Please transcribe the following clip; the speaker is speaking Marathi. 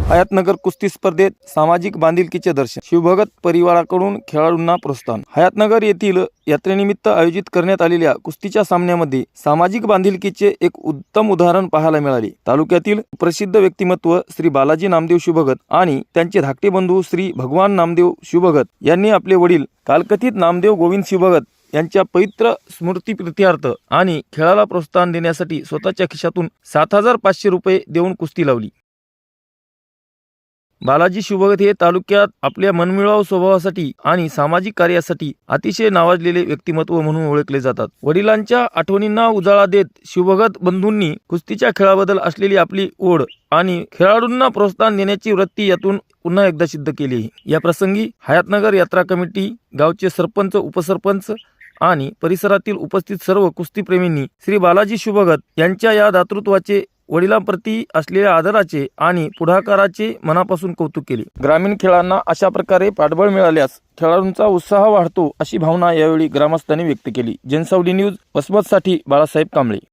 हयातनगर कुस्ती स्पर्धेत सामाजिक बांधिलकीचे दर्शन, शिवभगत परिवाराकडून खेळाडूंना प्रोत्साहन। हयातनगर येथील यात्रेनिमित्त आयोजित करण्यात आलेल्या कुस्तीच्या सामन्यामध्ये सामाजिक बांधिलकीचे एक उत्तम उदाहरण पाहायला मिळाले। तालुक्यातील प्रसिद्ध व्यक्तिमत्व श्री बालाजी नामदेव शिवभगत आणि त्यांचे धाकटे बंधू श्री भगवान नामदेव शिवभगत यांनी आपले वडील कालकथित नामदेव गोविंद शिवभगत यांच्या पवित्र स्मृतीप्रित्यर्थ आणि खेळाला प्रोत्साहन देण्यासाठी स्वतःच्या खिशातून 7,500 रुपये देऊन कुस्ती लावली। बालाजी शिवभगत हे तालुक्यात आपल्या मनमिळावू स्वभावासाठी आणि सामाजिक कार्यासाठी अतिशय नावाजलेले व्यक्तिमत्व म्हणून ओळखले जातात। वडिलांच्या आठवणींना उजाळा देत शिवभगत बंधूंनी कुस्तीच्या खेळाबद्दल असलेली आपली ओढ आणि खेळाडूंना प्रोत्साहन देण्याची वृत्ती यातून पुन्हा एकदा सिद्ध केली। या प्रसंगी हयातनगर यात्रा कमिटी, गावचे सरपंच, उपसरपंच आणि परिसरातील उपस्थित सर्व कुस्तीप्रेमींनी श्री बालाजी शिवभगत यांच्या या दातृत्वाचे, वडिलांप्रती असलेल्या आदराचे आणि पुढाकाराचे मनापासून कौतुक केले। ग्रामीण खेळांना अशा प्रकारे पाठबळ मिळाल्यास खेळाडूंचा उत्साह वाढतो, अशी भावना यावेळी ग्रामस्थांनी व्यक्त केली। जनसावली न्यूज वसमतसाठी बाळासाहेब कांबळे।